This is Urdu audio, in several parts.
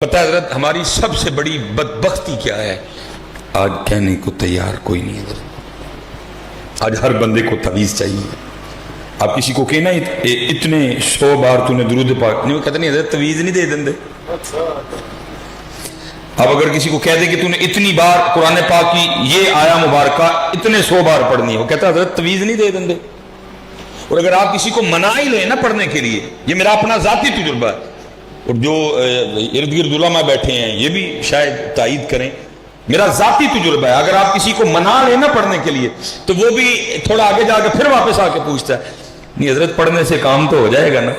پتہ ہے حضرت ہماری سب سے بڑی بدبختی کیا ہے؟ آج کہنے کو تیار کوئی نہیں حضرت. آج ہر بندے کو تعویذ چاہیے. آپ کسی کو کہنا اتنے 100 بار تو نے درود پاک نہیں، وہ کہتے نہیں حضرت تعویذ نہیں دے دیں. اب اگر کسی کو کہہ دے کہ تو نے اتنی بار قرآن پاک کی یہ آیا مبارکہ اتنے 100 بار پڑھنی ہے، وہ کہتا ہے حضرت تعویذ نہیں دے دیں. اور اگر آپ کسی کو منا ہی لیں نا پڑھنے کے لیے، یہ میرا اپنا ذاتی تجربہ ہے، اور جو ارد گرد علماء بیٹھے ہیں یہ بھی شاید تائید کریں، میرا ذاتی تجربہ ہے، اگر آپ کسی کو منا لیں نا پڑھنے کے لیے تو وہ بھی تھوڑا آگے جا کے پھر واپس آ کے پوچھتا ہے نہیں حضرت پڑھنے سے کام تو ہو جائے گا نا.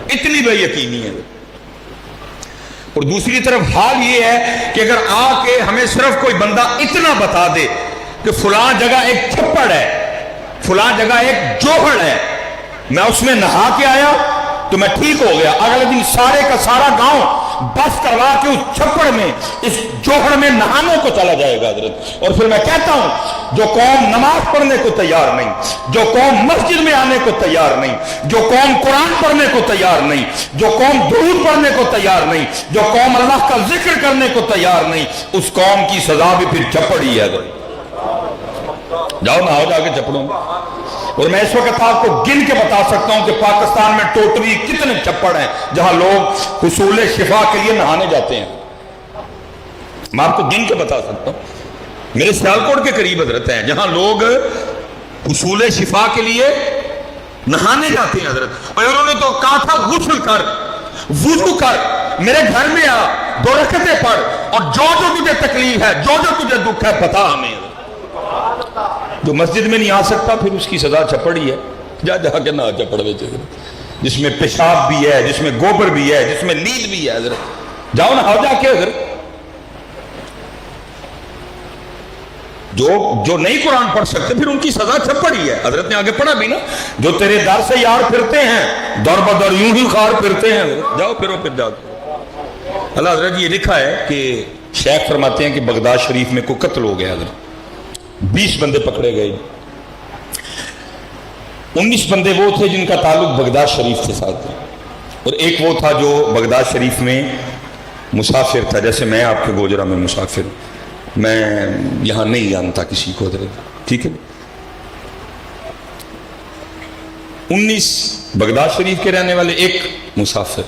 اتنی بے یقینی ہے. اور دوسری طرف حال یہ ہے کہ اگر آ کے ہمیں صرف کوئی بندہ اتنا بتا دے کہ فلاں جگہ ایک چھپڑ ہے، فلاں جگہ ایک جوہر ہے، میں اس میں نہا کے آیا تو میں ٹھیک ہو گیا، اگلے دن سارے کا سارا گاؤں بس کروا کے اس چھپڑ میں اس جوہر میں نہانے کو چلا جائے گا حضرت. اور پھر میں کہتا ہوں جو قوم نماز پڑھنے کو تیار نہیں، جو قوم مسجد میں آنے کو تیار نہیں، جو قوم قرآن پڑھنے کو تیار نہیں، جو قوم درود پڑھنے کو تیار نہیں، جو قوم اللہ کا ذکر کرنے کو تیار نہیں، اس قوم کی سزا بھی پھر چھپڑ ہی ہے. جاؤ نہاؤ جا کے چھپڑوں. اور میں اس وقت آپ کو گن کے بتا سکتا ہوں کہ پاکستان میں ٹوٹلی کتنے چھپڑ ہیں جہاں لوگ حصول شفا کے لیے نہانے جاتے ہیں. میں آپ کو گن کے بتا سکتا ہوں. میرے سیالکوٹ کے قریب حضرت ہیں جہاں لوگ حصول شفا کے لیے نہانے جاتے ہیں حضرت. اور انہوں نے تو کہا تھا غسل کر، وضو کر، میرے گھر میں آ، 2 رکعتیں پڑھ، اور جو جو تجھے تکلیف ہے، جو جو تجھے دکھ ہے بتا ہمیں. جو مسجد میں نہیں آ سکتا پھر اس کی سزا چھپڑ ہی ہے. جا جا کے نہ چھپڑ میں جس میں پیشاب بھی ہے، جس میں گوبر بھی ہے، جس میں نیل بھی ہے حضرت. جاؤ نہ جا کے حضرت. جو نہیں قرآن پڑھ سکتے پھر ان کی سزا چھپڑ ہی ہے. حضرت نے آگے پڑھا بھی نا، جو تیرے در سے یار پھرتے ہیں دور بدر یوں ہی خار پھرتے ہیں. حضرت جاؤ پھرو پھر جاؤ. اللہ حضرت یہ لکھا ہے کہ شیخ فرماتے ہیں کہ بغداد شریف میں کوئی قتل ہو گیا حضرت. 20 بندے پکڑے گئے. 19 بندے وہ تھے جن کا تعلق بغداد شریف کے ساتھ تھا، اور ایک وہ تھا جو بغداد شریف میں مسافر تھا. جیسے میں آپ کے گوجرا میں مسافر ہوں، میں یہاں نہیں جانتا کسی کو حضرت، ٹھیک ہے. 19 بغداد شریف کے رہنے والے، ایک مسافر.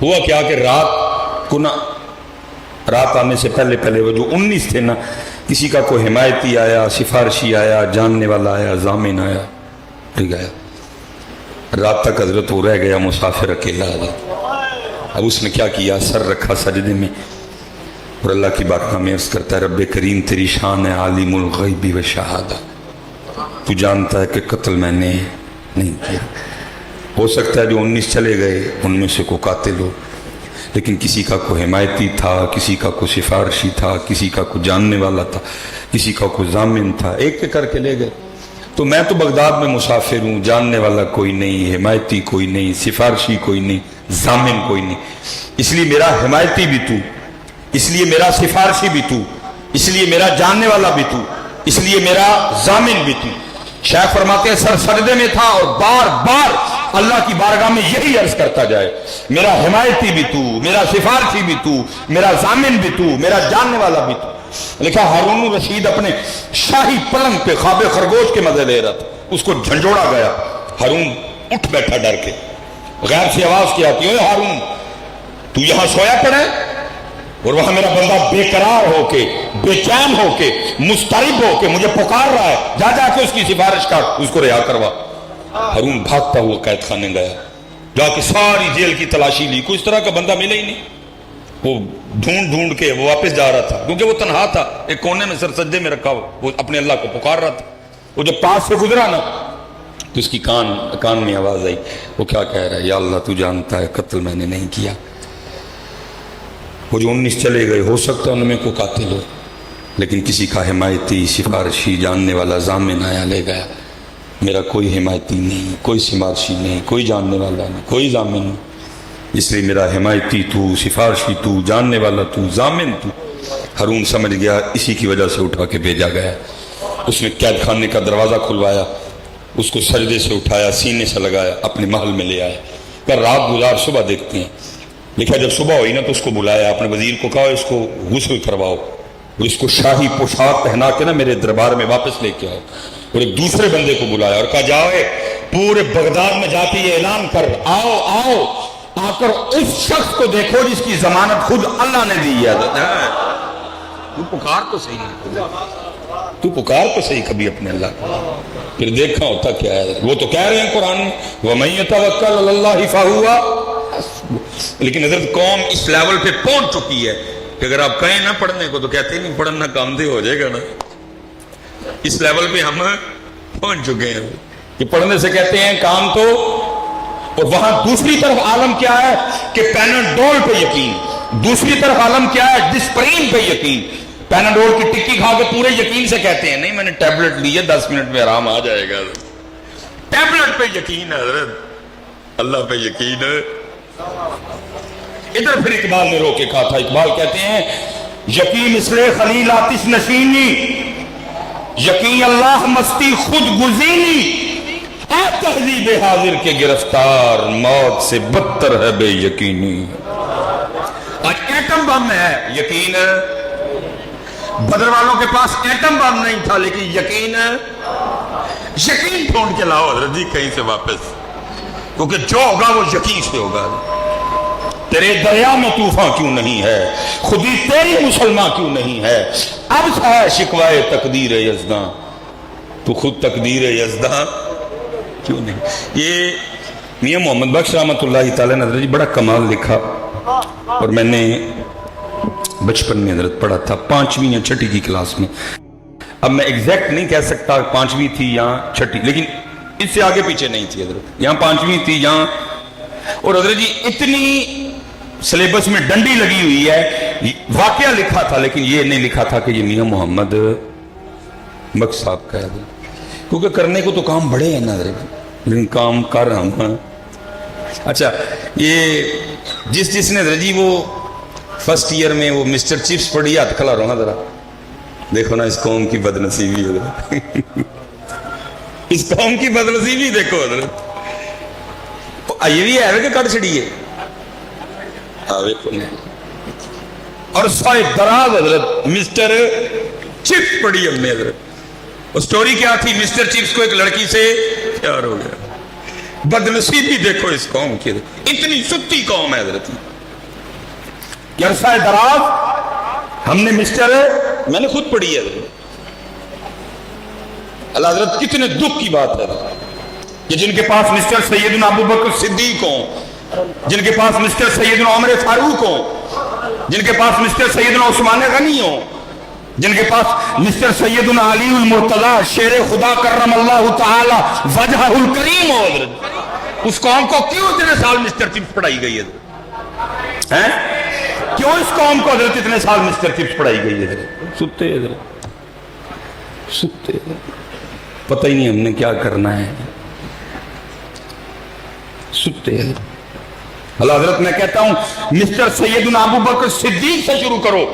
ہوا کیا کہ رات آنے سے پہلے وہ جو 19 تھے نا، کسی کا کوئی حمایتی آیا، سفارشی آیا، جاننے والا آیا، ضامن آیا، گیا. رات تک حضرت وہ رہ گیا مسافر اکیلا حضرت. اب اس نے کیا کیا، سر رکھا سجدے میں اور اللہ کی بارگاہ میں عرض کرتا ہے رب کریم تیری شان ہے عالم الغیب و شہادہ، تو جانتا ہے کہ قتل میں نے نہیں کیا. ہو سکتا ہے جو 19 چلے گئے ان میں سے کوئی قاتل ہو، لیکن کسی کا کوئی حمایتی تھا، کسی کا کوئی سفارشی تھا، کسی کا کوئی جاننے والا تھا، کسی کا کوئی ضامن تھا، ایک کر کے لے گئے. تو میں تو بغداد میں مسافر ہوں، جاننے والا کوئی نہیں، حمایتی کوئی نہیں، سفارشی کوئی نہیں، ضامن کوئی نہیں. اس لیے میرا حمایتی بھی تو، اس لیے میرا سفارشی بھی تو، اس لیے میرا جاننے والا بھی تو، اس لیے میرا ضامن بھی تو. شیخ فرماتے ہیں سر سجدے میں تھا اور بار بار اللہ کی بارگاہ میں یہی عرض کرتا جائے میرا حمایتی بھی تو، میرا سفارشی بھی تو، میرا ضامن بھی تو، میرا جاننے والا بھی تو. لکھا ہارون رشید اپنے شاہی پلنگ پہ خواب خرگوش کے مزے لے رہا تھا، اس کو جھنجھوڑا گیا. ہارون اٹھ بیٹھا ڈر کے، غیر سے آواز کی آتی ہے ہارون تو یہاں سویا پڑا ہے، اور وہاں میرا بندہ بے قرار ہو کے، بے چین ہو کے، مضطرب ہو کے مجھے پکار رہا ہے، جا جا کے اس کی سفارش کر، اس کو رہا کروا. ہارون بھاگتا ہوا قید خانے گیا، جا کے ساری جیل کی تلاشی لی، کوئی اس طرح کا بندہ ملا ہی نہیں. وہ ڈھونڈ کے وہ واپس جا رہا تھا کیونکہ وہ تنہا تھا، ایک کونے میں سر سجدے میں رکھا وہ اپنے اللہ کو پکار رہا تھا. وہ جب پاس سے گزرا نا تو اس کی کان میں آواز آئی. وہ کیا کہہ رہا ہے، یا اللہ تو جانتا ہے قتل میں نے نہیں کیا. وہ جو 19 چلے گئے ہو سکتا ہے ان میں کوئی قاتل ہو، لیکن کسی کا حمایتی، سفارشی، جاننے والا، ضامن آیا لے گیا. میرا کوئی حمایتی نہیں، کوئی سفارشی نہیں، کوئی جاننے والا نہیں، کوئی ضامن نہیں. اس لیے میرا حمایتی تو، سفارشی تو، جاننے والا تو، ضامن تو. ہارون سمجھ گیا اسی کی وجہ سے اٹھا کے بھیجا گیا. اس نے قید خانے کا دروازہ کھلوایا، اس کو سجدے سے اٹھایا، سینے سے لگایا، اپنے محل میں لے آیا. رات گزار صبح دیکھتے ہیں لکھا جب صبح ہوئی نا تو اس کو بلایا، اپنے وزیر کو کہا اس کو غسل کرواؤ اور اس کو شاہی پوشاک پہنا کے نا میرے دربار میں واپس لے کے آؤ، اور ایک دوسرے بندے کو بلایا اور کہا جاؤ پورے بغداد میں جا کے یہ اعلان کر، آؤ آؤ آ کر اس شخص کو دیکھو جس کی ضمانت خود اللہ نے دی ہے۔ تو پکار تو صحیح نہیں، تو پکار تو صحیح کبھی اپنے اللہ کو، پھر دیکھا ہوتا کیا ہے۔ وہ تو کہہ رہے ہیں قرآن میں وَمَن يَتَوَكَّلْ عَلَى اللَّهِ فَهُوَ، لیکن حضرت قوم اس لیول پہ پہنچ چکی ہے کہ اگر آپ کہیں نہ پڑھنے کو تو کہتے نہیں پڑھنا کام دے ہو جائے گا نا۔ اس لیول پہ ہم پہنچ چکے ہیں کہ پڑھنے سے کہتے ہیں کام تو، اور وہاں دوسری طرف عالم کیا ہے کہ پیناڈول پہ یقین، دوسری طرف عالم کیا ہے ڈسپرین پہ یقین۔ پیناڈول کی ٹکی کھا کے پورے یقین سے کہتے ہیں نہیں میں نے ٹیبلٹ لی ہے 10 منٹ میں آرام آ جائے گا۔ ٹیبلٹ پہ یقین ہے حضرت، اللہ پہ یقین ہے۔ ادھر پھر اقبال نے رو کے کہا تھا، اقبال کہتے ہیں یقین اسلے خلیل آتش نشینی، یقین اللہ مستی خود گزینی، اے تہذیب حاضر کے گرفتار موت سے بدتر ہے بے یقینی۔ آج ایٹم بم ہے یقین، بدر والوں کے پاس ایٹم بم نہیں تھا لیکن یقین ڈھونڈ کے لاؤ حضرت جی کہیں سے واپس، کیونکہ جو ہوگا وہ یقین سے ہوگا۔ تیرے دریا میں طوفان کیوں نہیں ہے، خودی تیری مسلمان کیوں نہیں ہے، اب ہے شکوائے تقدیر یزداں، تو خود تقدیر یزداں کیوں نہیں۔ یہ میاں محمد بخش رحمۃ اللہ تعالیٰ نے حضرت جی بڑا کمال لکھا، اور میں نے بچپن میں حضرت پڑھا تھا 5ویں یا 6ٹھی کی کلاس میں۔ اب میں ایگزیکٹ نہیں کہہ سکتا 5ویں تھی یا 6ٹھی، لیکن اس سے آگے پیچھے نہیں تھی حضرت، یہاں 5ویں تھی یہاں۔ اور حضرت جی اتنی سلیبس میں ڈنڈی لگی ہوئی ہے، واقعہ لکھا تھا لیکن یہ نہیں لکھا تھا کہ یہ میاں محمد بخش صاحب کا ہے، کیونکہ کرنے کو تو کام بڑے ہیں نا حضرت، لیکن کام کر رہا ہوں۔ اچھا یہ جس نے حضرت جی وہ فرسٹ ایئر میں وہ مسٹر چپس پڑھی، ہاتھ کھلا رہا ذرا، دیکھو نا اس قوم کی بدنصیبی حضرت، اس قوم کی بدنصیبی دیکھو حضرت۔ یہ بھی ہے کہ کٹ چھڑیے، اور سائے دراز حضرت مسٹر چپس پڑھی ہم نے حضرت۔ وہ سٹوری کیا تھی، مسٹر چپس کو ایک لڑکی سے پیار ہو گیا۔ بدنصیبی دیکھو اس قوم کی، اتنی ستی قوم ہے حضرت۔ عرصہ دراز ہم نے مسٹر، میں نے خود پڑھی ہے حضرت، اللہ حضرت کتنے دکھ کی بات ہے کہ جن کے پاس مسٹر سیدنا ابو بکر صدیق ہوں، جن کے پاس مسٹر سیدنا عمر فاروق ہوں، جن کے پاس مسٹر سیدنا عثمان غنی ہوں، جن کے پاس مسٹر سیدنا علی المرتضی شیر خدا کرم اللہ تعالی وجہہ الکریم ہو حضرت، اس قوم کو کیوں اتنے سال مسٹر چپس پڑھائی گئی ہے؟ کیوں اس قوم کو حضرت اتنے سال مسٹر چپس پڑھائی گئی ہے؟ ستے حضرت، ستے، پتہ ہی نہیں ہم نے کیا کرنا ہے، ستے حضرت۔ اللہ حضرت میں کہتا ہوں مسٹر سیدنا ابو بکر صدیق سے شروع کرو،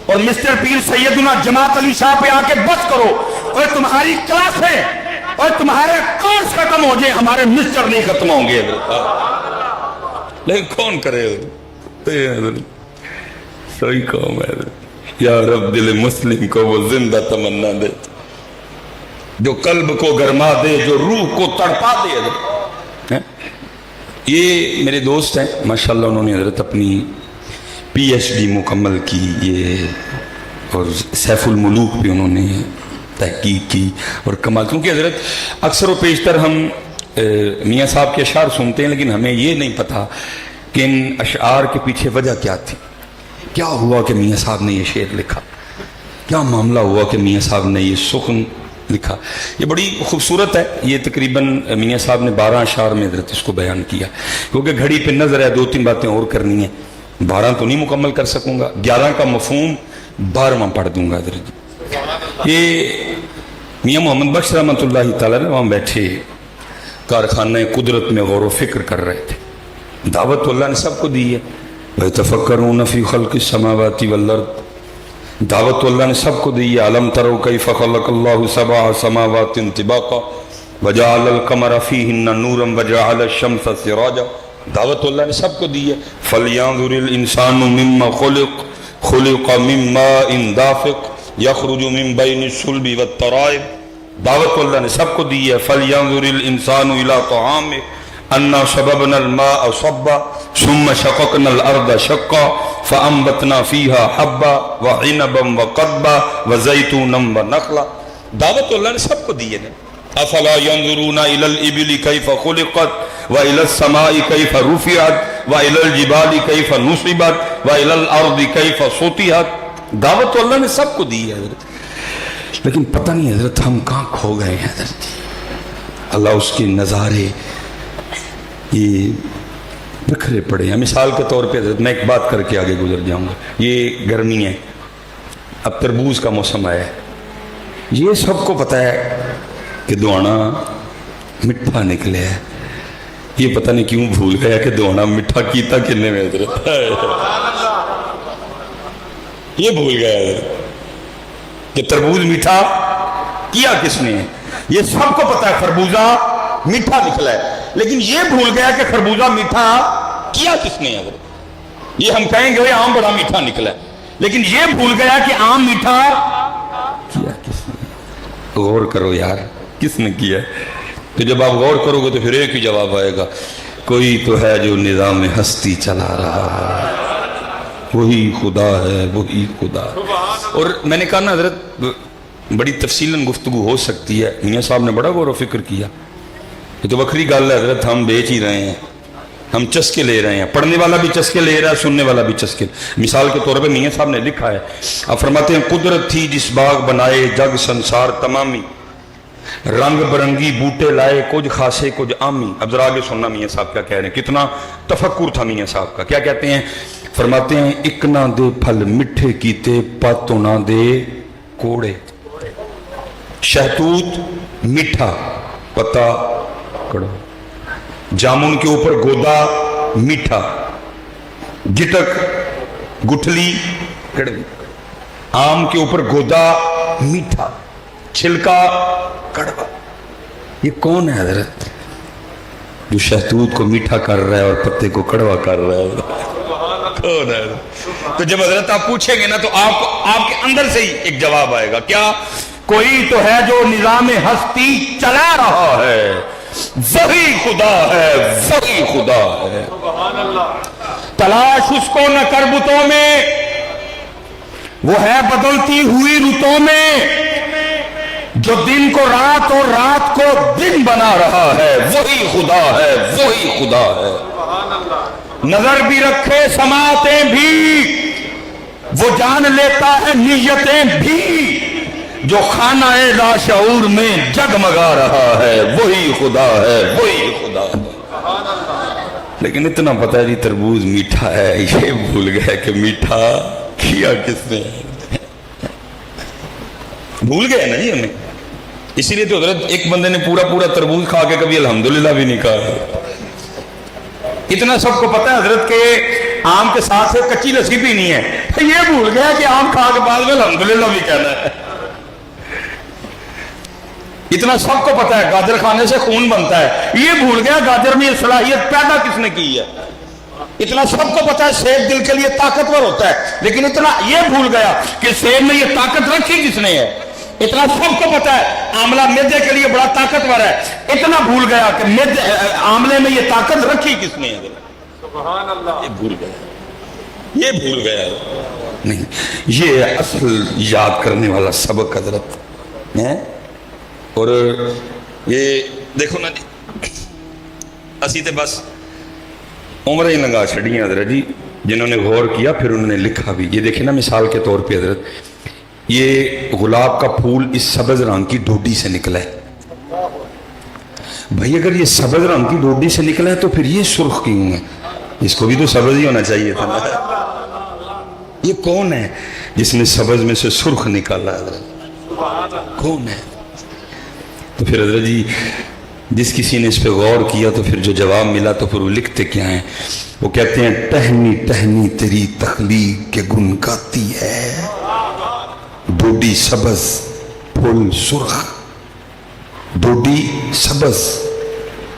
اور مسٹر پیر سیدنا جماعت علی شاہ پہ آ کے بس کرو، اور تمہاری کلاسیں اور تمہارے کورس ختم ہو جائے، ہمارے مسٹر نہیں ختم ہوں گے حضرت۔ لیکن کون کرے حضرت، صحیح قوم ہے حضرت۔ یا رب دل مسلم کو وہ زندہ تمنا دے، جو قلب کو گرما دے، جو روح کو تڑپا دے حضرت۔ یہ میرے دوست ہیں ماشاءاللہ، انہوں نے حضرت اپنی پی ایچ ڈی مکمل کی، یہ اور سیف الملوک پہ انہوں نے تحقیق کی، اور کمال، کیونکہ حضرت اکثر و بیشتر ہم میاں صاحب کے اشعار سنتے ہیں لیکن ہمیں یہ نہیں پتا کہ ان اشعار کے پیچھے وجہ کیا تھی، کیا ہوا کہ میاں صاحب نے یہ شعر لکھا، کیا معاملہ ہوا کہ میاں صاحب نے یہ سخن لکھا۔ یہ بڑی خوبصورت ہے، یہ تقریباً میاں صاحب نے 12 اشعار میں حضرت اس کو بیان کیا، کیونکہ گھڑی پہ نظر ہے 2-3 باتیں اور کرنی ہیں، 12 تو نہیں مکمل کر سکوں گا، 11 کا مفہوم 12واں پڑھ دوں گا حضرت۔ یہ میاں محمد بخش رحمۃ اللہ تعالیٰ نے وہاں بیٹھے کارخانہ قدرت میں غور و فکر کر رہے تھے، دعوت اللہ نے سب کو دی ہے، وَيَتَفَكَّرُونَ فِي خَلْقِ السَّمَاوَاتِ وَالْأَرْضِ، دعوت اللہ نے سب کو دی ہے۔ أَلَمْ تَرَوْا كَيْفَ خَلَقَ اللَّهُ سَبْعَ سَمَاوَاتٍ طِبَاقًا وَجَعَلَ الْقَمَرَ فِيهِنَّ نُورًا وَجَعَلَ الشَّمْسَ سِرَاجًا دعوت اللہ نے سب کو دی ہے. فَلْيَنْظُرِ الْإِنسَانُ مِمَّا خُلِقَ مِن مَّاءٍ دَافِقٍ يَخْرُجُ مِن بَيْنِ الصُّلْبِ وَالتَّرَائِبِ. دعوت اللہ نے سب کو دی ہے. فَلْيَنْظُرِ الْإِنسَانُ إِلَىٰ طَعَامِهِ أَنَّا صَبَبْنَا الْمَاءَ صَبًّا ثُمَّ شَقَقْنَا الْأَرْضَ شَقًّا فَأَنبَتْنَا فِيهَا حَبًّا وَعِنَبًا وَقَضْبًا وَزَيْتُونًا وَنَخْلًا. دعوت اللہ نے سب کو دی ہے. افلا ينظرون الى الابل كيف خلقت والى السماء كيف رفعت والى الجبال كيف نصبت والى الارض كيف سطحت. دعوت تو اللہ نے سب کو دی ہے حضرت، لیکن پتہ نہیں حضرت ہم کہاں کھو گئے ہیں حضرت. اللہ اس کے نظارے یہ بکھرے پڑے ہیں. مثال کے طور پہ حضرت میں ایک بات کر کے آگے گزر جاؤں گا. یہ گرمی ہے، اب تربوز کا موسم آیا ہے. یہ سب کو پتہ ہے کہ دوانا مٹھا نکلے ہے. یہ پتہ نہیں کیوں بھول گیا کہ دوانا مٹھا کیتا کنے میں حضرت. یہ بھول گیا حضرت کہ تربوز میٹھا کیا کس نے. یہ سب کو پتہ ہے خربوزہ میٹھا نکلا ہے، لیکن یہ بھول گیا کہ خربوزہ میٹھا کیا کس نے حضرت. یہ ہم کہیں گے آم بڑا میٹھا نکلا ہے، لیکن یہ بھول گیا کہ آم میٹھا کیا کس نے. غور کرو یار کس نے کیا ہے. تو جب آپ غور کرو گے تو پھر ایک ہی جواب آئے گا، کوئی تو ہے جو نظام ہستی چلا رہا ہے، وہی خدا ہے، وہی خدا. اور میں نے کہا نا حضرت بڑی تفصیلاً گفتگو ہو سکتی ہے. میاں صاحب نے بڑا غور و فکر کیا. یہ تو بکری گل ہے حضرت، ہم بیچ ہی رہے ہیں، ہم چسکے لے رہے ہیں. پڑھنے والا بھی چسکے لے رہا ہے، سننے والا بھی چسکے. مثال کے طور پہ میاں صاحب نے لکھا ہے، آپ فرماتے ہیں قدرت تھی جس باغ بنائے جگ سنسار تمامی، رنگ برنگی بوٹے لائے کچھ خاصے کچھ عامی. اب ذرا آگے سننا میاں صاحب کیا کہہ رہے ہیں. کتنا تفکر تھا میاں صاحب کا. کیا کہتے ہیں؟ فرماتے ہیں اک نہ دے پھل میٹھے کیتے پتوں نہ دے کوڑے. شہتوت میٹھا پتا کڑوا، جامن کے اوپر گودا میٹھا، گٹک گٹھلی کڑوی. آم کے اوپر گودا میٹھا، چھلکا کڑوا. یہ کون ہے حضرت جو شہتوت کو میٹھا کر رہا ہے اور پتے کو کڑوا کر رہا ہے؟ کون ہے؟ تو جب حضرت آپ پوچھیں گے نا تو آپ کے اندر سے ہی ایک جواب آئے گا. کیا؟ کوئی تو ہے جو نظام ہستی چلا رہا ہے، وہی خدا ہے، وہی خدا ہے. تلاش اس کو نہ کر بتوں میں، وہ ہے بدلتی ہوئی رتوں میں، جو دن کو رات اور رات کو دن بنا رہا ہے. وہی خدا ہے، وہی خدا ہے. نظر بھی رکھے سماعتیں بھی، وہ جان لیتا ہے نیتیں بھی، جو خانہ لاشعور میں جگمگا رہا ہے. وہی خدا ہے، وہی خدا ہے. لیکن اتنا پتہ ہے جی تربوز میٹھا ہے، یہ بھول گیا کہ میٹھا کیا کس نے. بھول گئے نا جی ہمیں. اسی لیے تو حضرت ایک بندے نے پورا تربوز کھا کے کبھی الحمدللہ بھی نہیں کہا. اتنا سب کو پتہ ہے حضرت کہ آم کے ساتھ سے کچی لسی بھی نہیں ہے. یہ بھول گیا کہ آم کھا کے بعد میں الحمدللہ بھی کہنا ہے. اتنا سب کو پتہ ہے گاجر کھانے سے خون بنتا ہے. یہ بھول گیا گاجر میں یہ صلاحیت پیدا کس نے کی ہے. اتنا سب کو پتہ ہے سیب دل کے لیے طاقتور ہوتا ہے، لیکن اتنا یہ بھول گیا کہ سیب میں یہ طاقت رکھی کس نے ہے. اتنا سب کو پتہ ہے آملہ معدے کے لیے بڑا طاقتور ہے. اتنا بھول گیا کہ آملے میں یہ طاقت رکھی کس نے ہے. سبحان اللہ. یہ بھول گیا، یہ بھول گیا. نہیں، یہ اصل یاد کرنے والا سبق حضرت ہے. اور یہ دیکھو نا جی، اسی تے بس عمریں ہی لگا چھڑی ہیں حضرت جی. جنہوں نے غور کیا پھر انہوں نے لکھا بھی. یہ دیکھیں نا مثال کے طور پہ حضرت، یہ گلاب کا پھول اس سبز رنگ کی ڈوڈی سے نکلا ہے. بھائی اگر یہ سبز رنگ کی ڈوڈی سے نکلا ہے تو پھر یہ سرخ کیوں ہے؟ اس کو بھی تو سبز ہی ہونا چاہیے تھا نا. یہ کون ہے جس نے سبز میں سے سرخ نکالا حضرت؟ کون ہے؟ تو پھر حضرت جی جس کسی نے اس پہ غور کیا تو پھر جو جواب ملا تو پھر وہ لکھتے کیا ہیں؟ وہ کہتے ہیں ٹہنی ٹہنی تیری تخلیق کے گن گاتی ہے، ڈوڈی سبز پھول سرخ، ڈوڈی سبز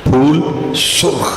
پھول سرخ.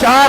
4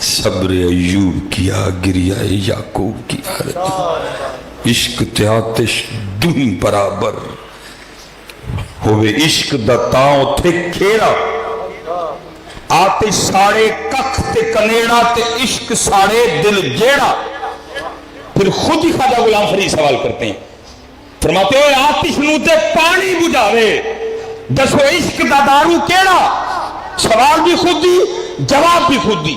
صبر ایوب کیا گریا یعقوب کیا عشق تے آتش دنی برابر ہوئے عشق دا تاؤں تھے کھیرا آتش ساڑے ککھ تے کنیڑا تے عشق ساڑے دل جیڑا. پھر خود ہی خواجہ غلام فرید سوال کرتے ہیں فرماتے ہوئے آتش نو تے پانی بجھاوے دسو عشق دا دارو کیڑا. سوال بھی خود دی جواب بھی خود دی.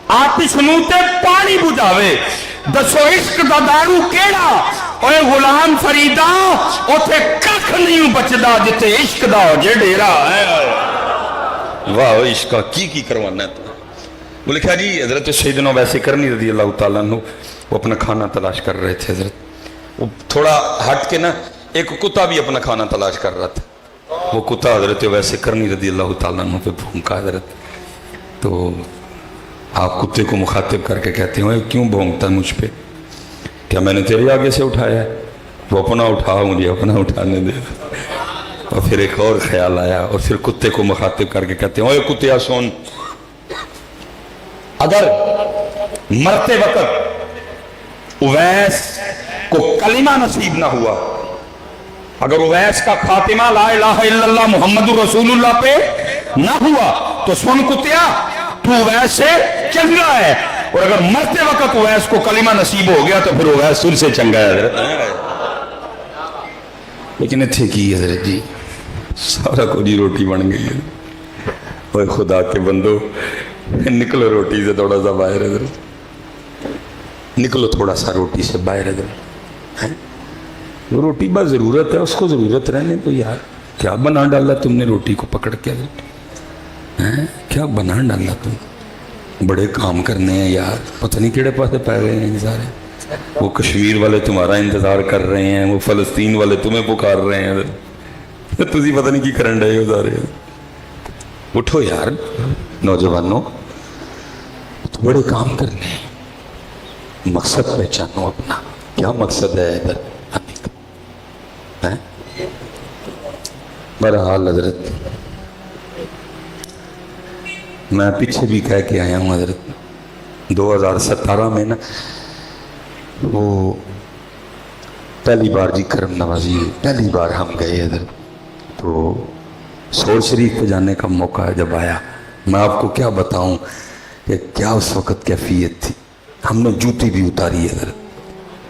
آتش نو تے پانی بجھاوے دسو عشق دا دارو کیڑا. اوے غلام فریدا اوتھے ککھ نہیں بچدا جتے عشق دا ہو جے ڈیرا. واہ عشق کی کروانا ہے. وہ لکھا جی حضرت سیدنا ویسے کرنی رضی اللہ تعالیٰ عنہ وہ اپنا کھانا تلاش کر رہے تھے. حضرت وہ تھوڑا ہٹ کے نا ایک کتا بھی اپنا کھانا تلاش کر رہا تھا. وہ کتا حضرت ویسے کرنی رضی اللہ تعالیٰ عنہ پہ بھونکا. حضرت تو آپ کتے کو مخاطب کر کے کہتے ہیں کیوں بھونکتا مجھ پہ؟ کیا میں نے تیرے آگے سے اٹھایا ہے؟ وہ اپنا اٹھا مجھے اپنا اٹھانے دے. اور پھر ایک اور خیال آیا اور پھر کتے کو مخاطب کر کے کہتے ہیں اوے کتیا سن، اگر مرتے وقت اویس کو کلمہ نصیب نہ ہوا، اگر اویس کا خاتمہ لا الہ الا اللہ محمد رسول اللہ پہ نہ ہوا تو سن کتیا تو اویس سے چنگا ہے، اور اگر مرتے وقت اویس کو کلمہ نصیب ہو گیا تو پھر اویس سن سے چنگا ہے. حضرت لیکن اتھے کی حضرت جی سارا کو جی روٹی بن گئی ہے. اوہ خدا کے بندو نکلو روٹی سے تھوڑا سا باہر. حضرت نکلو تھوڑا سا روٹی سے باہر. حضرت وہ روٹی بس ضرورت ہے، اس کو ضرورت رہنے تو یار کیا بنا ڈالا تم نے روٹی کو پکڑ کے. حضرت کیا بنا ڈالا تم؟ بڑے کام کرنے ہیں یار، پتہ نہیں کیڑے پاسے پہ گئے ہیں سارے. وہ کشمیر والے تمہارا انتظار کر رہے ہیں، وہ فلسطین والے تمہیں پکار رہے ہیں. تسی پتہ نہیں کی کرن رہے ہو سارے. اٹھو یار نوجوانوں، تو بڑے کام کرنے ہیں. مقصد پہچانو اپنا، کیا مقصد ہے ادھر آنے کا؟ بہرحال حضرت میں پیچھے بھی کہہ کے آیا ہوں حضرت 2017 میں نا وہ پہلی بار جی کرم نوازی پہلی بار ہم گئے حضرت، تو سور شریف پہ جانے کا موقع جب آیا میں آپ کو کیا بتاؤں کہ کیا اس وقت کیفیت تھی. ہم نے جوتی بھی اتاری ہے حضرت.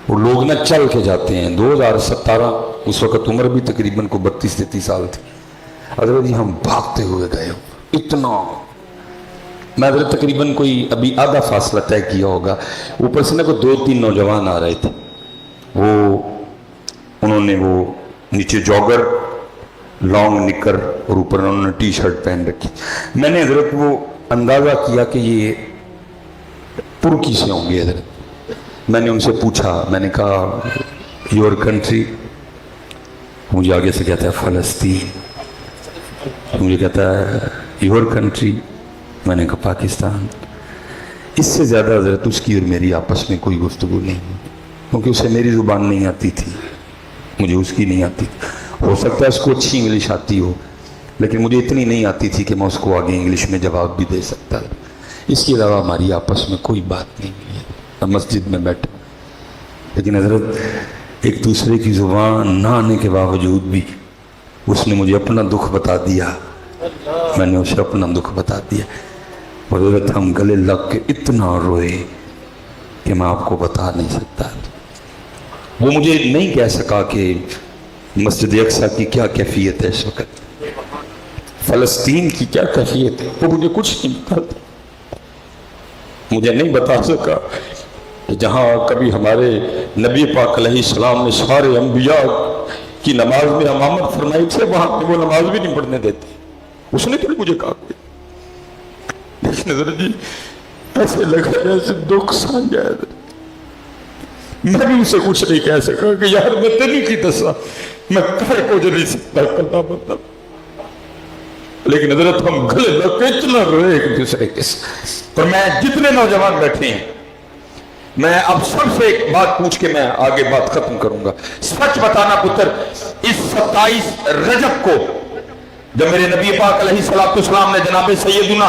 وہ لوگ نہ چل کے جاتے ہیں. 2017 اس وقت عمر بھی تقریباً کو 32-33 سال تھی. حضرت جی ہم بھاگتے ہوئے گئے اتنا. میں حضرت تقریباً کوئی ابھی آدھا فاصلہ طے کیا ہوگا. اوپر سے نا کوئی 2-3 نوجوان آ رہے تھے. وہ انہوں نے وہ نیچے جاگر لانگ نکر اور اوپر انہوں نے ٹی شرٹ پہن رکھی. میں نے حضرت وہ اندازہ کیا کہ یہ ترکی سے ہوں گے. حضرت میں نے ان سے پوچھا، میں نے کہا یور کنٹری؟ مجھے آگے سے کہتا ہے فلسطین. مجھے کہتا ہے یور کنٹری؟ میں نے کہا پاکستان. اس سے زیادہ حضرت اس کی اور میری آپس میں کوئی گفتگو نہیں ہوئی، کیونکہ اسے میری زبان نہیں آتی تھی، مجھے اس کی نہیں آتی. ہو سکتا ہے اس کو اچھی انگلش آتی ہو، لیکن مجھے اتنی نہیں آتی تھی کہ میں اس کو آگے انگلش میں جواب بھی دے سکتا. اس کے علاوہ ہماری آپس میں کوئی بات نہیں ہوئی. مسجد میں بیٹھا، لیکن حضرت ایک دوسرے کی زبان نہ آنے کے باوجود بھی اس نے مجھے اپنا دکھ بتا دیا، میں نے اسے اپنا دکھ بتا دیا. اور حضرت ہم گلے لگ کے اتنا روئے کہ میں آپ کو بتا نہیں سکتا. وہ مجھے نہیں کہہ سکا کہ مسجد اقصی کی کیا کیفیت ہے اس وقت، فلسطین کی کیا کیفیت ہے، وہ مجھے کچھ نہیں بتا. مجھے نہیں بتا سکا کہ جہاں کبھی ہمارے نبی پاک علیہ السلام نے سارے انبیاء کی نماز میں امامت فرمائی تھے، وہاں پہ وہ نماز بھی نہیں پڑھنے دیتے. اس نے تو مجھے کہا کوئی. لیکن حضرت جی ایسے لگا جیسے دکھ سان جائے. میں بھی ان سے کچھ نہیں کہہ سکا کہ یار میں تیری کی دسا میں کر کو جو نہیں سکتا کرنا مطلب. لیکن حضرت ہم گلے لگ کے اتنا روئے ایک دوسرے کے ساتھ. اور میں جتنے نوجوان بیٹھے ہیں میں اب سب سے ایک بات پوچھ کے میں آگے بات ختم کروں گا. سچ بتانا پتر، اس 27 رجب کو جب میرے نبی پاک علیہ الصلوۃ والسلام نے جناب سیدنا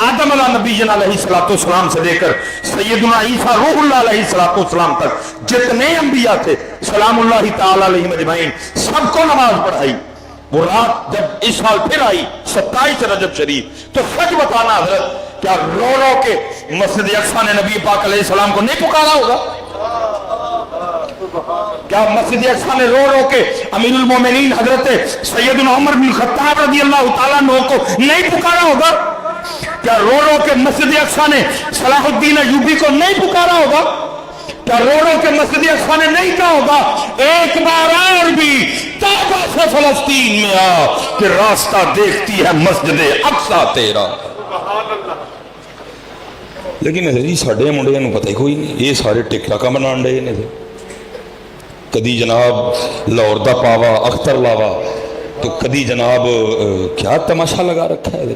آدم علیہ نبی علیہ الصلوۃ والسلام سے لے کر سیدنا عیسیٰ روح اللہ علیہ الصلوۃ والسلام تک جتنے انبیاء تھے سلام اللہ تعالی علیہم اجمعین سب کو نماز پڑھائی. وہ رات جب اس سال پھر آئی 27 رجب شریف تو سچ بتانا حضرت کیا رو رو کے مسجد اقصیٰ نے نبی پاک علیہ السلام کو نہیں پکارا ہوگا؟ کیا مسجد اقصیٰ نے رو رو کے امیر المومنین حضرت سیدنا عمر بن خطاب رضی اللہ تعالیٰ عنہ کو نہیں پکارا ہوگا؟ کیا رو رو کے مسجد اقصیٰ نے صلاح الدین ایوبی کو نہیں پکارا ہوگا؟ کیا رو رو کے مسجد اقصیٰ نے نہیں کہا ہوگا ایک بار اور بھی توبہ سے فلسطین میں آ کہ راستہ دیکھتی ہے مسجد اقصیٰ تیرا. لیکن جی ساڈے منڈے نوں پتہ ہی کوئی نہیں, یہ سارے ٹک ٹاکا بنان ڈے نے. کدی جناب لاہور دا پاوا اختر لاوا تو کدی جناب کیا تماشا لگا رکھا ہے.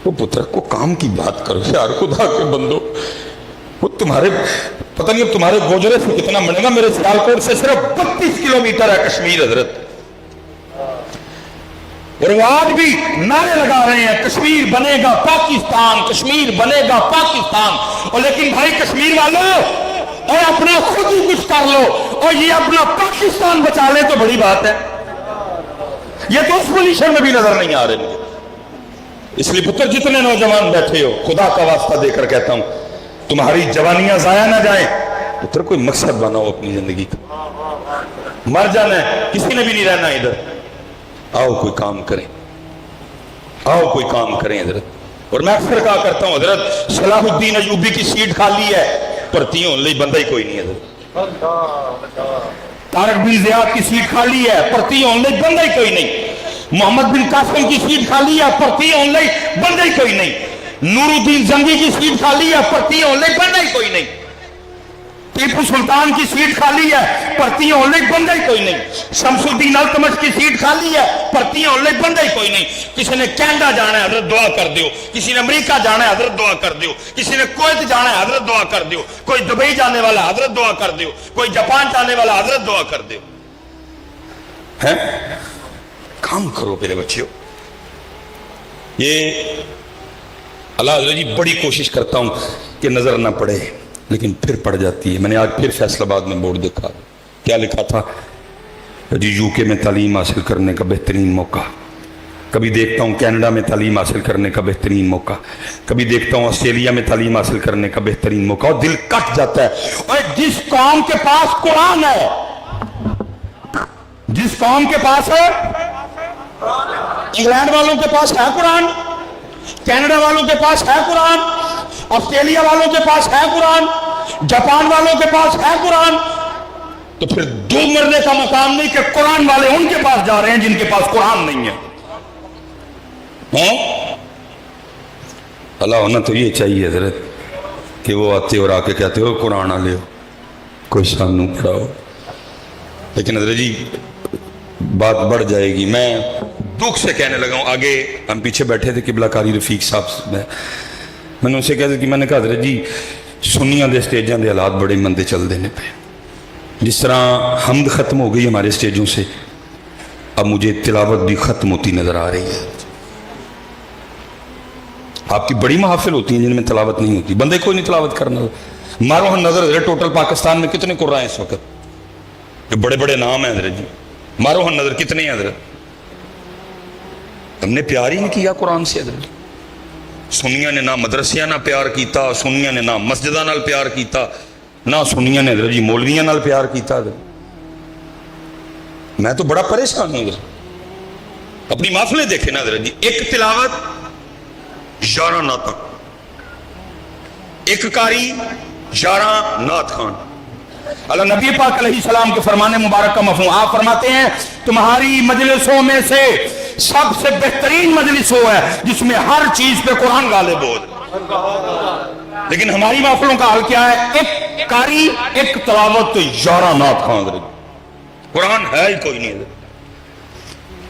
وہ پتر کو کام کی بات کرو یار خدا کے بندو. وہ تمہارے پتہ نہیں تمہارے گوجرے سے کتنا بنے گا, میرے سیالکوٹ سے صرف 32 کلومیٹر ہے کشمیر حضرت. اور وہ آج بھی نعرے لگا رہے ہیں کشمیر بنے گا پاکستان, کشمیر بنے گا پاکستان. اور لیکن بھائی کشمیر والوں اور اپنا خود ہی کچھ کر لو اور یہ اپنا پاکستان بچا لے تو بڑی بات ہے. یہ تو اس پوزیشن میں بھی نظر نہیں آ رہے مجھے. اس لیے پتر جتنے نوجوان بیٹھے ہو خدا کا واسطہ دے کر کہتا ہوں تمہاری جوانیاں ضائع نہ جائیں. پتر کوئی مقصد بناؤ اپنی زندگی کا. مر جانا ہے, کسی نے بھی نہیں رہنا ادھر. آؤ کوئی کام کریں, آؤ کوئی کام کریں حضرت. اور میں اکثر کہا کرتا ہوں حضرت صلاح الدین ایوبی کی سیٹ خالی ہے پرتی ہونے لئی بندہ ہی کوئی نہیں حضرت. طارق بن زیاد کی سیٹ خالی ہے پرتی ہونے لئی بندہ ہی کوئی نہیں. محمد بن قاسم کی سیٹ خالی ہے پرتی ہونے لئی بندہ ہی کوئی نہیں. نور الدین زنگی کی سیٹ خالی ہے پرتی ہونے لئی بندہ ہی کوئی نہیں. ٹیپو سلطان کی سیٹ خالی ہے پرتی ہونے لئی بندہ ہی کوئی نہیں. شمس الدین التمش کی سیٹ خالی ہے پرتی ہونے لئی بندہ ہی کوئی نہیں. کسی نے کینیڈا جانا ہے حضرت دعا کر دیو, کسی نے امریکہ جانا ہے حضرت دعا کر دیو, کسی نے کویت جانا ہے حضرت دعا کر دیو, کوئی دبئی جانے والا حضرت دعا کر دیو, کوئی جاپان جانے والا حضرت دعا کر دیو. ہے کام کرو میرے بچیوں. یہ اللہ حضرت جی بڑی کوشش کرتا ہوں کہ نظر نہ پڑے لیکن پھر پڑ جاتی ہے. میں نے آج پھر فیصل آباد میں بورڈ دیکھا, کیا لکھا تھا جی یو کے میں تعلیم حاصل کرنے کا بہترین موقع. کبھی دیکھتا ہوں کینیڈا میں تعلیم حاصل کرنے کا بہترین موقع, کبھی دیکھتا ہوں آسٹریلیا میں تعلیم حاصل کرنے کا بہترین موقع. اور دل کٹ جاتا ہے. اور جس قوم کے پاس قرآن ہے, جس قوم کے پاس ہے, انگلینڈ والوں کے پاس ہے قرآن, کینیڈا والوں کے پاس ہے قرآن, آسٹریلیا والوں کے پاس ہے قرآن, جاپان والوں کے پاس ہے قرآن, تو پھر دو مرنے کا مقام نہیں کہ قرآن والے ان کے پاس جا رہے ہیں جن کے پاس قرآن نہیں ہے. اللہ ہونا تو یہ چاہیے حضرت کہ وہ آتے اور آ کے کہتے ہو قرآن لے ہو کوئی سانو پڑھاؤ. لیکن حضرت جی بات بڑھ جائے گی. میں دکھ سے کہنے لگا ہوں, آگے ہم پیچھے بیٹھے تھے قبلہ کاری رفیق صاحب, میں نے ان سے کہا کہ میں نے کہا حضرت جی سنیاں دے سٹیجاں دے حالات بڑے مندے چل دینے پہ. جس طرح حمد ختم ہو گئی ہمارے سٹیجوں سے, اب مجھے تلاوت بھی ختم ہوتی نظر آ رہی ہے. آپ کی بڑی محافل ہوتی ہیں جن میں تلاوت نہیں ہوتی, بندے کوئی نہیں تلاوت کرنا. مارو ہم نظر حضرت ٹوٹل پاکستان میں کتنے قرآن اس وقت, جو بڑے بڑے نام ہیں حضرت جی, مارو ہم نظر کتنے ہیں حضرت. ہم نے پیار ہی نہیں کیا قرآن سے حضرت. سنیاں نے نہ مدرسیاں نہ پیار کیتا, سنیاں نے نہ مسجداں نال پیار کیتا, نہ سنیاں نے حضرت جی مولویاں نال پیار کیتا حضرت. میں تو بڑا پریشان ہوں حضرت. اپنی محفلیں دیکھیں نا حضرت جی, ایک تلاوت 11 نعتیں, ایک قاری 11 نعت خان. اللہ نبی پاک علیہ السلام کے فرمان مبارک کا مفہوم, آپ فرماتے ہیں تمہاری مجلسوں میں سے سب سے بہترین مجلس وہ ہے جس میں ہر چیز پہ قرآن غالب ہو. لیکن ہماری محفلوں کا حال کیا ہے, ایک قاری ایک تلاوت 11 نعت خان. قرآن ہے ہی کوئی نہیں.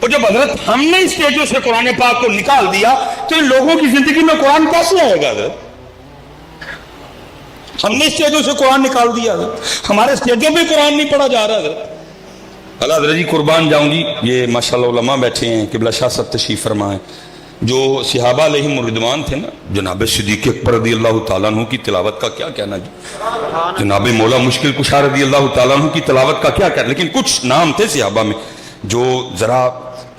اور جب حضرت ہم نے اسٹیجوں سے قرآن پاک کو نکال دیا تو ان لوگوں کی زندگی میں قرآن کیسے آئے گا حضرت. ہم نے اسٹیجوں سے قرآن نکال دیا حضرت, ہمارے اسٹیجوں پہ قرآن نہیں پڑھا جا رہا حضرت. اللہ حضرت جی قربان جاؤں جی، یہ ماشاءاللہ علماء بیٹھے ہیں، قبلہ شاہ صاحب تشریف فرمائے، جو صحابہ علیہم الرضوان تھے نا، جناب صدیق اکبر رضی اللہ تعالیٰ عنہ کی تلاوت کا کیا کہنا جی، جناب مولا مشکل کشا رضی اللہ تعالیٰ عنہ کی تلاوت کا کیا کہنا، لیکن کچھ نام تھے صحابہ میں جو ذرا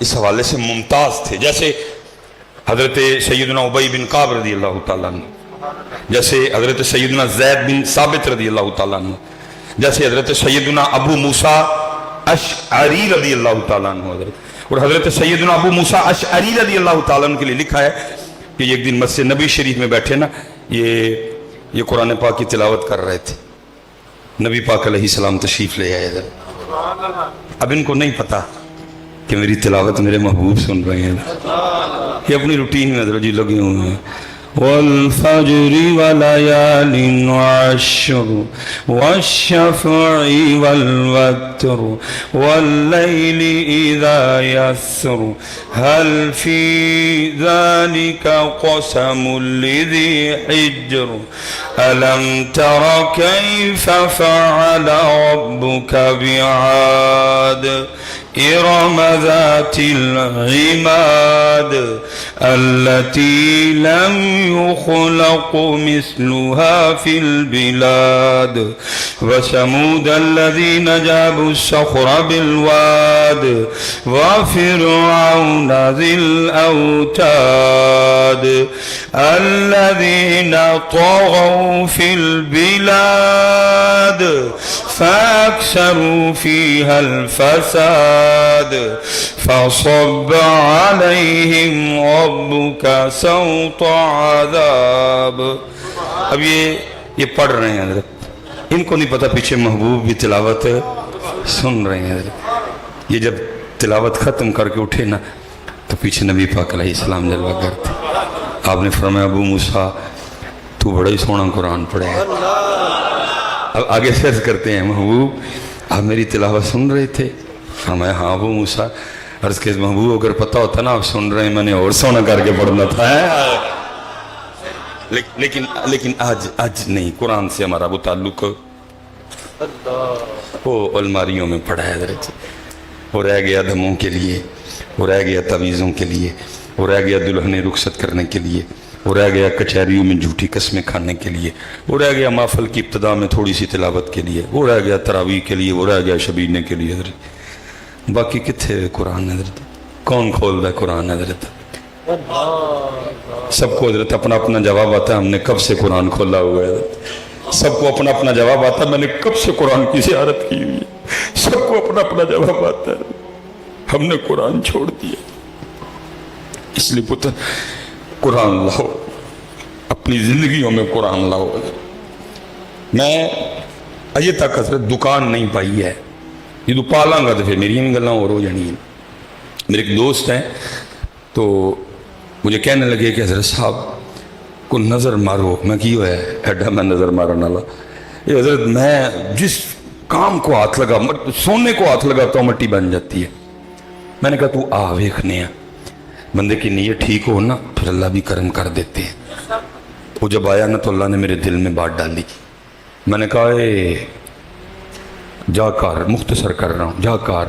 اس حوالے سے ممتاز تھے، جیسے حضرت سیدنا ابی بن کعب رضی اللہ تعالیٰ عنہ، جیسے حضرت سیدنا زید بن ثابت رضی اللہ تعالیٰ عنہ، جیسے حضرت سیدنا ابو موسیٰ اشعری رضی اللہ تعالیٰ عنہ حضرت، اور حضرت سیدنا ابو موسیٰ اشعری رضی اللہ تعالیٰ عنہ کے لیے لکھا ہے کہ ایک دن مسجد نبی شریف میں بیٹھے نا، یہ قرآن پاک کی تلاوت کر رہے تھے، نبی پاک علیہ السلام تشریف لے آئے حضرت، اب ان کو نہیں پتا کہ میری تلاوت میرے محبوب سن رہے ہیں، یہ اپنی روٹین میں حضرت جی لگے ہوئے ہیں، والفجر وليال عشر والشفع والوتر والليل إذا يسر هل في ذلك قسم لذي حجر ألم تر كيف فعل ربك بعاد إرم ذات العماد التي لم يخلق مثلها في البلاد وثمود الذين جابوا الصخر بالواد وفرعون ذي الأوتاد الذين طغوا في البلاد فأكثروا فيها الفساد فصب عليهم ربك سوط عذاب. اب یہ پڑھ رہے ہیں حضرت، ان کو نہیں پتا پیچھے محبوب بھی تلاوت سن رہے ہیں حضرت. یہ جب تلاوت ختم کر کے اٹھے نا تو پیچھے نبی پاک علیہ السلام جلوہ کرتے، آپ نے فرمایا ابو موسیٰ تو بڑا ہی سونا قرآن پڑھے ہے. اب آگے سرز کرتے ہیں محبوب آپ میری تلاوت سن رہے تھے؟ فرمایا ہاں ابو موسیٰ. عرض کے محبوب اگر پتہ ہوتا نا آپ سن رہے ہیں میں نے اور سونا کر کے پڑھنا تھا. لیکن آج نہیں، قرآن سے ہمارا وہ تعلق وہ الماریوں میں پڑا ہے حضرت، وہ رہ گیا دموں کے لیے، وہ رہ گیا تعویذوں کے لیے، وہ رہ گیا دلہنیں رخصت کرنے کے لیے، وہ رہ گیا کچہریوں میں جھوٹی قسمیں کھانے کے لیے، وہ رہ گیا محفل کی ابتدا میں تھوڑی سی تلاوت کے لیے، وہ رہ گیا تراویح کے لیے، وہ رہ گیا شبینے کے لیے حضرت. باقی کتنے قرآن حضرت؟ کون کھول دا قرآن حضرت؟ سب کو حضرت اپنا اپنا جواب آتا ہے ہم نے کب سے قرآن کھولا ہوا ہے حضرت. سب کو اپنا اپنا جواب آتا ہے میں نے کب سے قرآن کی زیارت کی ہوئی ہے. سب کو اپنا اپنا جواب آتا ہے ہم نے قرآن چھوڑ دیا. اس لیے پتر قرآن لاؤ، اپنی زندگیوں میں قرآن لاؤ. میں اجے تک حضرت دکان نہیں پائی ہے، یہ تو پالاں گا تو پھر میری بھی گلاں اور ہو جانی ہیں. میرے ایک دوست ہیں تو مجھے کہنے لگے کہ حضرت صاحب کو نظر مارو. میں کی ہوا ہے ایڈا میں نظر مارن والا؟ یہ حضرت میں جس کام کو ہاتھ لگا، سونے کو ہاتھ لگاتا ہوں مٹی بن جاتی ہے. میں نے کہا تو آ ویکھنے ہیں، بندے کی نیت ٹھیک ہو نا پھر اللہ بھی کرم کر دیتے ہیں. وہ جب آیا نا تو اللہ نے میرے دل میں بات ڈالی. میں نے کہا جا کار، مختصر کر رہا ہوں، جا کار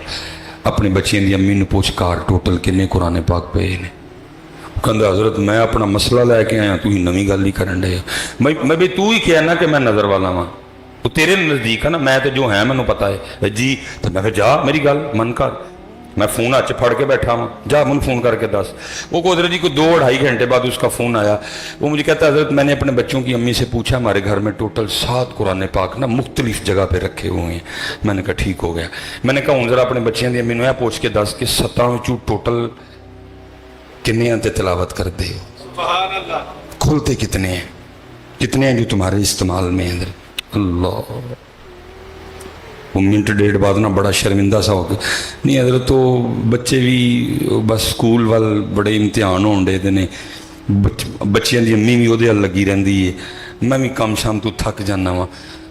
اپنے بچیاں دی امی نے پوچھ کار ٹوٹل کنے قرآن پاک پہ نے. کہندا حضرت میں اپنا مسئلہ لے کے آیا، تو ہی نویں گل ہی کرن ڈے. میں بھی تو ہی کہا نا کہ میں نظر والا ہاں، تو تیرے نزدیک ہے نا، میں تو جو ہے مینوں پتا ہے جی. تو میں جا میری گل من کر، میں فون ہاتھ پھڑ کے بیٹھا ہوں، جا من فون کر کے دس. وہ حضرت جی کو 2-2.5 گھنٹے بعد اس کا فون آیا. وہ مجھے کہتا ہے حضرت میں نے اپنے بچوں کی امی سے پوچھا ہمارے گھر میں ٹوٹل 7 قرآن پاک نا مختلف جگہ پہ رکھے ہوئے ہیں. میں نے کہا ٹھیک ہو گیا. میں نے کہا ہوں ذرا اپنے بچیاں دی امی نو یہ پوچھ کے دس کہ 7 ٹوٹل کتنے تے تلاوت کر دے ہو؟ سبحان اللہ. کھلتے کتنے ہیں جو تمہارے استعمال میں ہیں؟ اللہ. وہ منٹ ڈیڑھ بعد نا بڑا شرمندہ سا ہو گیا. نہیں حضرت تو بچے بھی بس سکول وال بڑے امتحان ہون ڈے نے، بچیاں دی امی بھی وہ لگی رہندی ہے، میں بھی کام شام تو تھک جانا وا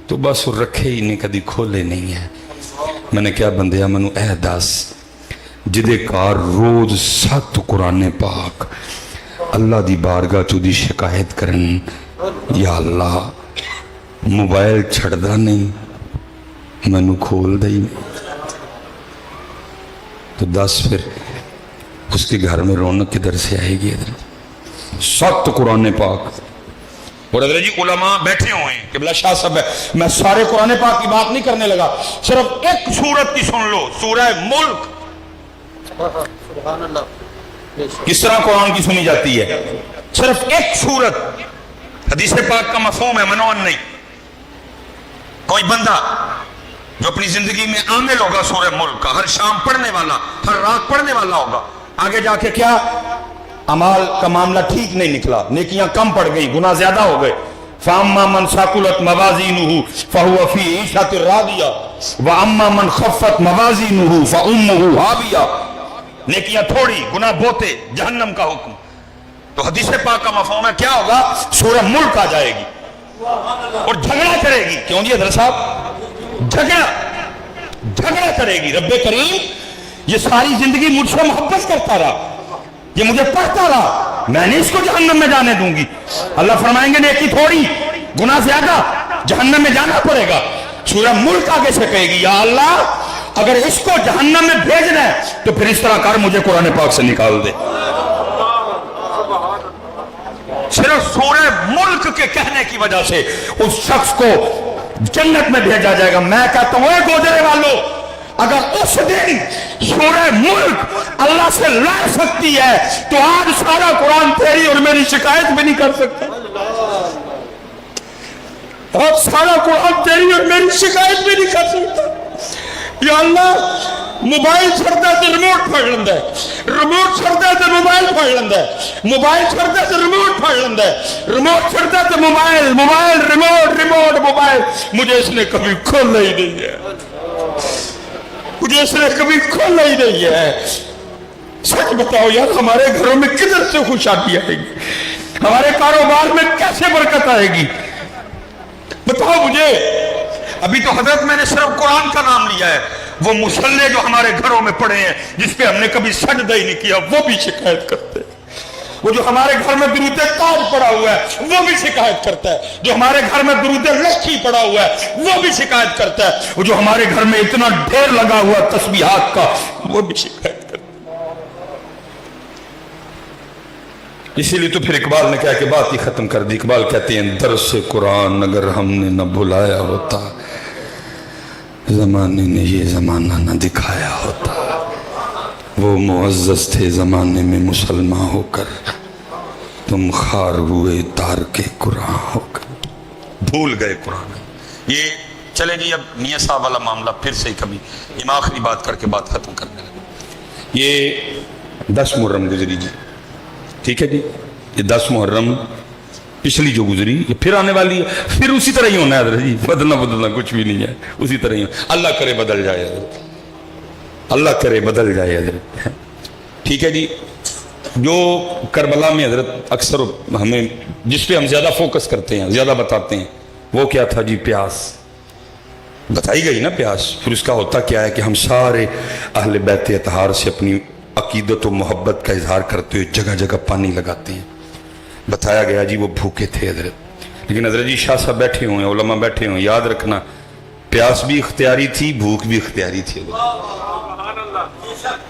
تو بس وہ رکھے ہی نہیں، کدی کھولے نہیں ہے. میں نے کیا بندیا منو اے دس جدے کار روز 7 قرآن پاک اللہ دی بارگاہ تو دی شکایت کرن، یا اللہ موبائل چھڑ دا نہیں، مینو کھول دے ہی نہیں. تو 10 پھر اس کے گھر میں رونق کدھر سے آئے گی حضرت؟ سخت قرآن پاک. اور حضرت جی علماء بیٹھے ہوئے ہیں قبلہ شاہ صاحب ہے، میں سارے قرآن پاک کی بات نہیں کرنے لگا، صرف ایک سورت کی سن لو، سورہ ملک. سبحان اللہ. کس طرح قرآن کی سنی جاتی ہے؟ صرف ایک سورت. حدیث پاک کا مفہوم ہے، منون نہیں. کوئی بندہ جو اپنی زندگی میں عامل ہوگا سورہ ملک کا، ہر شام پڑھنے والا، ہر رات پڑھنے والا ہوگا، آگے جا کے کیا اعمال کا معاملہ ٹھیک نہیں نکلا، نیکیاں کم پڑ گئی، گناہ زیادہ ہو گئے. فَأَمَّا مَنْ ثَقُلَتْ مَوَازِينُهُ فَهُوَ فِي عِيشَةٍ رَاضِيَةٍ وَأَمَّا مَنْ خَفَّتْ مَوَازِينُهُ فَأُمُّهُ هَاوِيَةٌ. نیکیاں تھوڑی، گناہ بہتے، جہنم کا حکم. تو حدیث پاک کا مفہوم ہے کیا ہوگا؟ سورہ ملک آ جائے گی اور جھگڑا کرے گی. کیوں جی حضرت صاحب؟ جھگڑا کرے گی. رب کریم یہ ساری زندگی مجھ سے محبت کرتا رہا، یہ مجھے پڑھتا رہا، میں نہیں اس کو جہنم میں جانے دوں گی. اللہ فرمائیں گے نیکی تھوڑی، گناہ زیادہ، جہنم میں جانا پڑے گا. سورہ ملک آگے سے کہے گی یا اللہ اگر اس کو جہنم میں بھیجنا ہے تو پھر اس طرح کر، مجھے قرآن پاک سے نکال دے. صرف سورہ ملک کے کہنے کی وجہ سے اس شخص کو جنت میں بھیجا جائے گا. میں کہتا ہوں اے گوجرے والو، اگر اس دن سورہ ملک اللہ سے لڑ سکتی ہے تو آج سارا قرآن تیری اور میری شکایت بھی نہیں کر سکتا. آج سارا قرآن تیری اور میری شکایت بھی نہیں کر سکتا. یا اللہ موبائل چھڑتا ہے تو ریموٹ پھڑ لیندہ ہے، ریموٹ چھڑتا ہے تو موبائل پھڑ لیندہ ہے، موبائل چھڑتا ہے تو ریموٹ پھڑ لیندہ ہے، ریموٹ چھڑتا ہے تو mobile, mobile remote, remote mobile. مجھے اس نے کبھی کھولا ہی نہیں ہے، مجھے اس نے کبھی کھولا ہی نہیں ہے. سچ بتاؤ یار، ہمارے گھروں میں کدھر سے خوشحالی آئے گی؟ ہمارے کاروبار میں کیسے برکت آئے گی؟ بتاؤ مجھے. ابھی تو حضرت میں نے صرف قرآن کا نام لیا ہے، وہ مصلے جو ہمارے گھروں میں پڑے ہیں جس پہ ہم نے کبھی سجدہ ہی نہیں کیا وہ بھی شکایت کرتے ہیں. وہ جو ہمارے گھر میں درود تاج پڑا ہوا ہے وہ بھی شکایت کرتا ہے. جو ہمارے گھر میں درود لکھی پڑا ہوا ہے وہ بھی شکایت کرتا ہے. وہ جو ہمارے گھر میں اتنا ڈھیر لگا ہوا تسبیحات کا وہ بھی شکایت کرتا ہے. اسی لیے تو پھر اقبال نے کہا کہ بات ہی ختم کر دی. اقبال کہتے ہیں درس قرآن اگر ہم نے نہ بھلایا ہوتا، زمانے نے یہ زمانہ نہ دکھایا ہوتا. وہ معزز تھے زمانے میں مسلمان ہو کر، تم خار ہوئے تارک قرآن ہو کر. بھول گئے قرآن. یہ چلے جی اب میاں صاحب والا معاملہ پھر سے کبھی یہ میں آخری بات کر کے بات ختم کرنے لگا. یہ 10 محرم گزری جی، ٹھیک ہے جی، یہ 10 محرم پچھلی جو گزری یہ پھر آنے والی ہے، پھر اسی طرح ہی ہونا ہے حضرت جی. بدلنا کچھ بھی نہیں ہے، اسی طرح ہی. اللہ کرے بدل جائے حضرت، اللہ کرے بدل جائے حضرت. ٹھیک ہے جی. جو کربلا میں حضرت اکثر ہمیں جس پہ ہم زیادہ فوکس کرتے ہیں، زیادہ بتاتے ہیں، وہ کیا تھا جی؟ پیاس. بتائی گئی نا پیاس. پھر اس کا ہوتا کیا ہے کہ ہم سارے اہل بیت اطہار سے اپنی عقیدت و محبت کا اظہار کرتے ہوئے جگہ جگہ پانی لگاتے ہیں. بتایا گیا جی وہ بھوکے تھے حضرت. لیکن حضرت جی شاہ صاحب بیٹھے ہوئے ہیں، علماء بیٹھے ہوئے ہیں، یاد رکھنا پیاس بھی اختیاری تھی، بھوک بھی اختیاری تھی.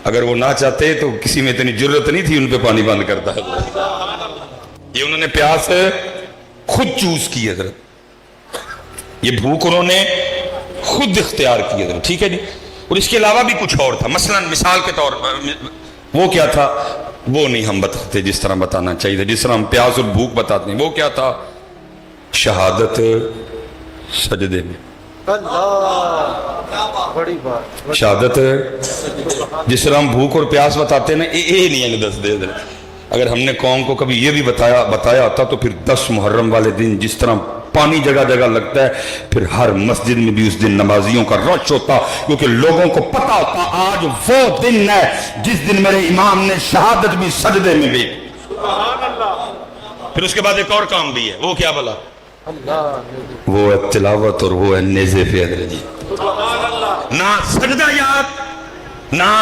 اگر وہ نہ چاہتے تو کسی میں اتنی جرت نہیں تھی ان پہ پانی بند کرتا ہے. یہ انہوں نے پیاس خود چوز کی حضرت، یہ بھوک انہوں نے خود اختیار کی حضرت. ٹھیک ہے جی. اور اس کے علاوہ بھی کچھ اور تھا. مثلا مثال کے طور پر وہ کیا تھا وہ نہیں ہم بتاتے جس طرح بتانا چاہیے تھا. جس طرح ہم پیاس اور بھوک بتاتے ہیں وہ کیا تھا؟ شہادت سجدے میں. بڑی بات. شہادت جس طرح ہم بھوک اور پیاس بتاتے ہیں نا، یہ نہیں ہے 10 دے. اگر ہم نے قوم کو کبھی یہ بھی بتایا ہوتا تو پھر 10 محرم والے دن جس طرح پانی جگہ جگہ لگتا ہے پھر ہر مسجد میں بھی اس دن نمازیوں کا رش ہوتا، کیونکہ لوگوں کو پتا ہوتا آج وہ دن ہے جس دن میرے امام نے شہادت بھی سجدے میں بھی. پھر اس کے بعد ایک اور کام بھی ہے، وہ کیا بلا؟ وہ ہے تلاوت اور وہ ہے نیزے پہ حضرت جی. نہ سجدہ یاد نہ.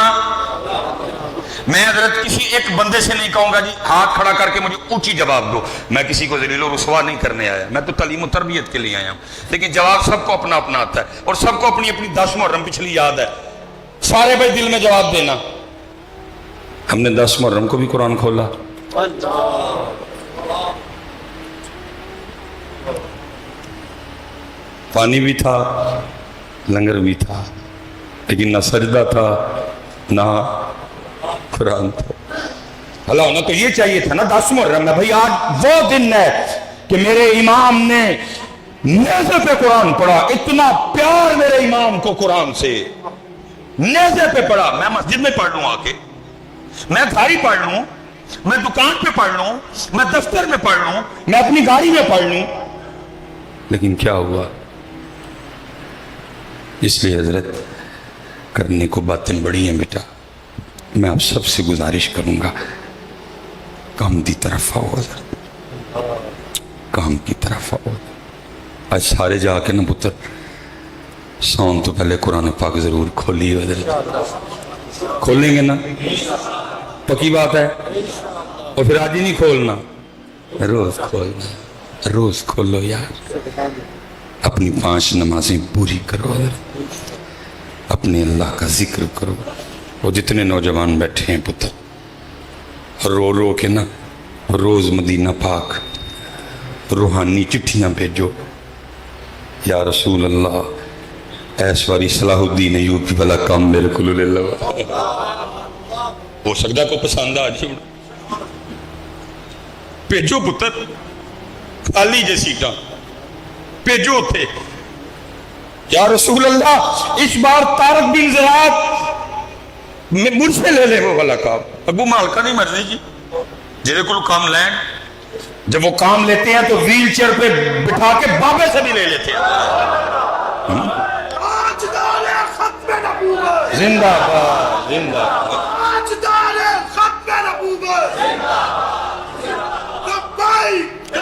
میں حضرت کسی ایک بندے سے نہیں کہوں گا جی ہاتھ کھڑا کر کے مجھے اونچی جواب دو. میں کسی کو ذلیل و رسوا نہیں کرنے آیا، میں تو تعلیم و تربیت کے لیے آیا ہوں. لیکن جواب سب کو اپنا اپنا آتا ہے اور سب کو اپنی اپنی 10 محرم پچھلی یاد ہے. سارے بھائی دل میں جواب دینا. ہم نے 10 محرم کو بھی قرآن کھولا، پانی بھی تھا، لنگر بھی تھا، لیکن نہ سجدہ تھا نہ قرآن تھا۔ اللہ ہونا تو یہ چاہیے تھا نا 10 محرم میں، بھائی آج وہ دن ہے کہ میرے امام نے نیزے پہ قرآن پڑھا، اتنا پیار میرے امام کو قرآن سے، نیزے پہ پڑھا۔ میں مسجد میں پڑھ لوں آ کے، میں گھر ہی پڑھ لوں، میں دکان پہ پڑھ لوں، میں دفتر میں پڑھ لوں، میں اپنی گاڑی میں پڑھ لوں، لیکن کیا ہوا؟ اس لیے حضرت کرنے کو باتیں بڑی ہیں بیٹا، میں آپ سب سے گزارش کروں گا کام کی طرف آؤ حضرت، کام کی طرف آؤ۔ آج سارے جا کے نا پتر سون تو پہلے قرآن پاک ضرور کھولی حضرت، کھولیں گے نا؟ پکی بات ہے، اور پھر آج ہی نہیں کھولنا، روز کھولنا، روز کھولو یار، اپنی 5 نمازیں پوری کرو حضرت، اپنے اللہ کا ذکر کرو۔ وہ جتنے نوجوان بیٹھے ہیں پتر، رو رو کے نا روز مدینہ پاک روحانی چٹھیاں بھیجو، یا رسول اللہ ایس واری صلاح الدین ایوبی والا کام میرے کو لے لو، ہو سکتا کو پسند آ جی، بھیجو پتر، خالی جے سیٹاں بھیجو تھے، یا رسول اللہ اس بار طارق بن زیاد مجھ سے لے لے وہ والا کام۔ ابو مالکہ نہیں مرضی جی، جنہیں کو کام لین، جب وہ کام لیتے ہیں تو ویل چیئر پہ بٹھا کے بابے سے بھی لے لیتے ہیں۔ زندہ باد، زندہ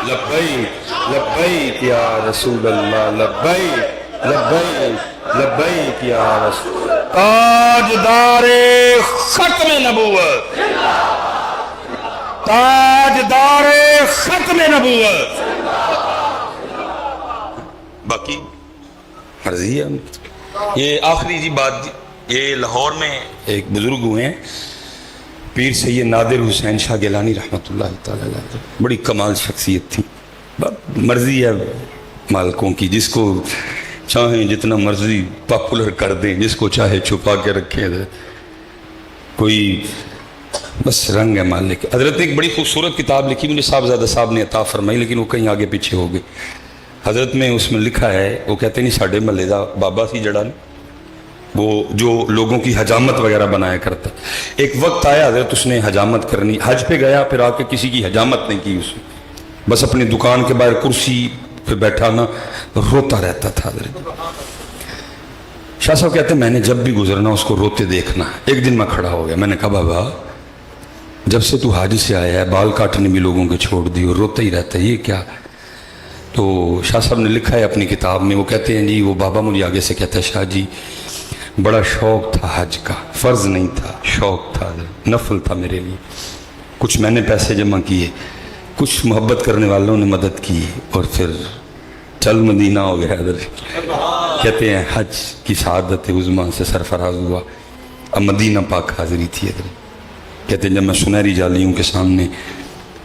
لبیک لبیک یا رسول اللہ، لبیک لبیک لبیک یا رسول، تاجدار ختم نبوت، تاجدار ختم نبوت۔ باقی مرضی ہے۔ یہ آخری جی بات، یہ لاہور میں ایک بزرگ ہوئے ہیں پیر سید نادر حسین شاہ گیلانی رحمۃ اللہ تعالی علیہ، بڑی کمال شخصیت تھی۔ مرضی ہے مالکوں کی، جس کو چاہیں جتنا مرضی پاپولر کر دیں، جس کو چاہے چھپا کے رکھیں، کوئی بس رنگ ہے مالک۔ حضرت نے ایک بڑی خوبصورت کتاب لکھی، مجھے صاحبزادہ صاحب نے عطا فرمائی، لیکن وہ کہیں آگے پیچھے ہو گئی۔ حضرت میں اس میں لکھا ہے، وہ کہتے نہیں ساڑھے محلے دا بابا سی جڑا نے، وہ جو لوگوں کی حجامت وغیرہ بنایا کرتا، ایک وقت آیا حضرت اس نے حجامت کرنی، حج پہ گیا، پھر آ کے کسی کی حجامت نہیں کی، اس نے بس اپنی دکان کے باہر کرسی پہ بیٹھا نا روتا رہتا تھا حضرت۔ شاہ صاحب کہتے ہیں میں نے جب بھی گزرنا اس کو روتے دیکھنا۔ ایک دن میں کھڑا ہو گیا، میں نے کہا بابا جب سے تو حج سے آیا ہے بال کاٹنے بھی لوگوں کے چھوڑ دی اور روتا ہی رہتا ہے، یہ کیا؟ تو شاہ صاحب نے لکھا ہے اپنی کتاب میں، وہ کہتے ہیں جی وہ بابا مجھے آگے سے کہتا ہے شاہ جی بڑا شوق تھا حج کا، فرض نہیں تھا، شوق تھا، نفل تھا میرے لیے، کچھ میں نے پیسے جمع کیے، کچھ محبت کرنے والوں نے مدد کی، اور پھر چل مدینہ ہو گیا حضرت۔ کہتے ہیں حج کی سعادت عظمیٰ سے سرفراز ہوا، اب مدینہ پاک حاضری تھی حضرت۔ کہتے ہیں جب میں سنہری جالیوں کے سامنے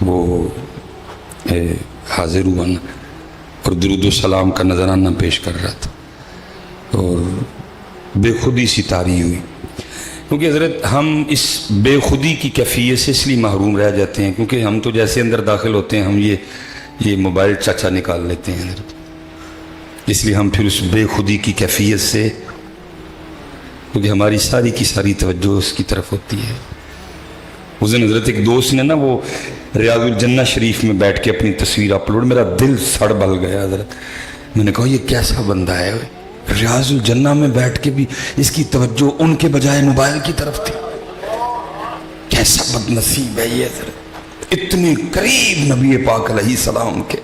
وہ حاضر ہوا نا اور درود و سلام کا نذرانہ پیش کر رہا تھا، اور بے خودی سی طاری ہوئی، کیونکہ حضرت ہم اس بے خودی کی کیفیت سے اس لیے محروم رہ جاتے ہیں کیونکہ ہم تو جیسے اندر داخل ہوتے ہیں ہم یہ موبائل چاچا نکال لیتے ہیں حضرت، اس لیے ہم پھر اس بے خودی کی کیفیت سے، کیونکہ ہماری ساری کی ساری توجہ اس کی طرف ہوتی ہے۔ اس دن حضرت ایک دوست نے نا وہ ریاض الجنہ شریف میں بیٹھ کے اپنی تصویر اپلوڈ، میرا دل سڑ بل گیا حضرت۔ میں نے کہا یہ کیسا بندہ ہے، ریاض الجنہ میں بیٹھ کے بھی اس کی توجہ ان کے بجائے موبائل کی طرف تھی، کیسا بد نصیب ہے یہ حضرت، اتنے قریب نبی پاک علیہ السلام کے،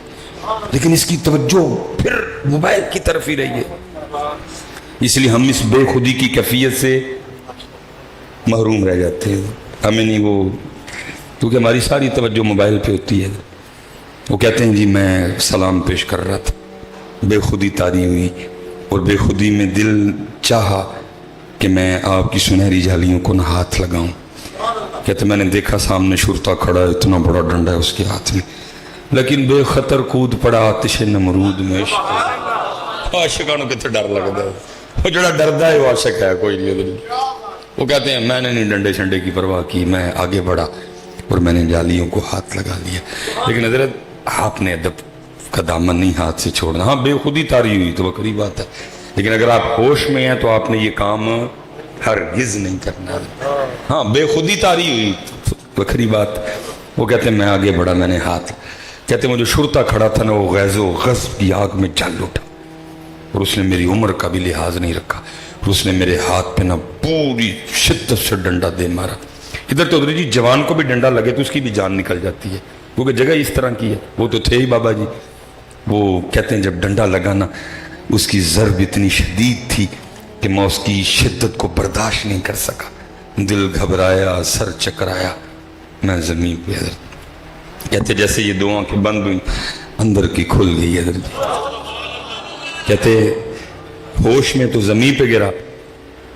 لیکن اس کی توجہ پھر موبائل کی طرف ہی رہی ہے۔ اس لیے ہم اس بے خودی کی کیفیت سے محروم رہ جاتے ہیں، ہمیں نہیں وہ، کیونکہ ہماری ساری توجہ موبائل پہ ہوتی ہے۔ وہ کہتے ہیں جی میں سلام پیش کر رہا تھا، بے خودی طاری ہوئی، اور بے خودی میں دل چاہا کہ میں آپ کی سنہری جالیوں کو نہ ہاتھ لگاؤں، کہتے میں نے دیکھا سامنے شرطہ کھڑا ہے، اتنا بڑا ڈنڈا ہے اس کے ہاتھ میں، لیکن بے خطر کود پڑا آتش نمرود میں۔ عاشقانوں کتنے ڈر لگتا ہے، وہ جڑا ڈردا ہے وہ عاشق ہے کوئی نہیں۔ وہ کہتے ہیں میں نے نہیں ڈنڈے شنڈے کی پرواہ کی، میں آگے بڑھا اور میں نے جالیوں کو ہاتھ لگا لیا۔ لیکن حضرت آپ نے ادب کا دامن نہیں ہاتھ سے چھوڑنا۔ ہاں بے خودی طاری ہوئی تو بکری بات ہے، لیکن اگر آپ ہوش میں ہیں تو آپ نے یہ کام ہرگز نہیں کرنا۔ ہاں بے خودی طاری ہوئی بکری بات۔ وہ کہتے ہیں میں آگے بڑھا، میں نے ہاتھ، کہتے ہیں مجھے شرطہ کھڑا تھا نا، وہ غیظ و غضب کی آگ میں جل اٹھا اور اس نے میری عمر کا بھی لحاظ نہیں رکھا اور اس نے میرے ہاتھ پہ نا پوری شدت سے ڈنڈا دے مارا۔ ادھر تو ادھر جی جوان کو بھی ڈنڈا لگے تو اس کی بھی جان نکل جاتی ہے، کیونکہ جگہ اس طرح کی ہے۔ وہ تو تھے ہی بابا جی، وہ کہتے ہیں جب ڈنڈا لگا نا اس کی ضرب اتنی شدید تھی کہ میں اس کی شدت کو برداشت نہیں کر سکا، دل گھبرایا، سر چکرایا، میں زمین پہ حضرت کہتے جیسے یہ دو آنکھیں بند ہوئی اندر کی کھل گئی حضرت۔ کہتے ہوش میں تو زمین پہ گرا،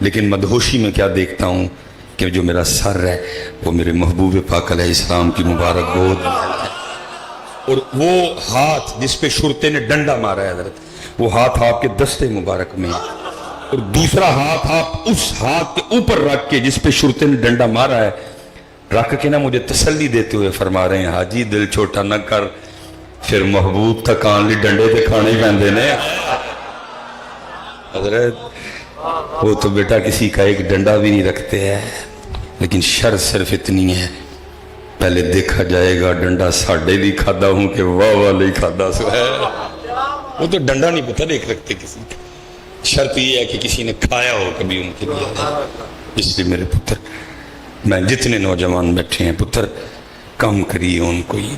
لیکن مدہوشی میں کیا دیکھتا ہوں کہ جو میرا سر ہے وہ میرے محبوب پاک علیہ السلام کی مبارک گود میں ہے، اور وہ ہاتھ جس پہ شرطے نے ڈنڈا مارا ہے حضرت، وہ ہاتھ آپ کے دستے مبارک میں ہے، اور دوسرا ہاتھ آپ اس ہاتھ کے اوپر رکھ کے جس پہ شرطے نے ڈنڈا مارا ہے رکھ کے نا مجھے تسلی دیتے ہوئے فرما رہے ہیں حاجی دل چھوٹا نہ کر، پھر محبوب تک آن لی ڈنڈے تے کھانے ہی پہندے نے۔ حضرت وہ تو بیٹا کسی کا ایک ڈنڈا بھی نہیں رکھتے ہیں، لیکن شر صرف اتنی ہے پہلے دیکھا جائے گا ڈنڈا ساڑھے بھی کھادا ہوں کہ واہ واہ لئی کھادا سو ہے۔ وہ تو ڈنڈا نہیں پتہ دیکھ رکھتے کسی کا، شرط یہ ہے کہ کسی نے کھایا ہو کبھی ان کے لیے۔ اس لیے میرے پتر، میں جتنے نوجوان بیٹھے ہیں پتر کم کریے ان کو، ہی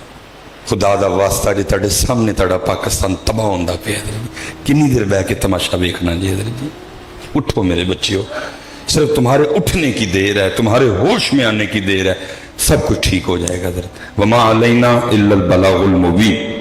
خدا دا واسطہ جی تڑے سامنے تڑا پاکستان تباہ ہوندہ پہ حضرت، کنی دیر بہ کے تماشا بیکھنا جی حضرت جی۔ اٹھو میرے بچیو، صرف تمہارے اٹھنے کی دیر ہے، تمہارے ہوش میں آنے کی دیر ہے، سب کچھ ٹھیک ہو جائے گا حضرت۔ وما علینا الا البلاغ المبین۔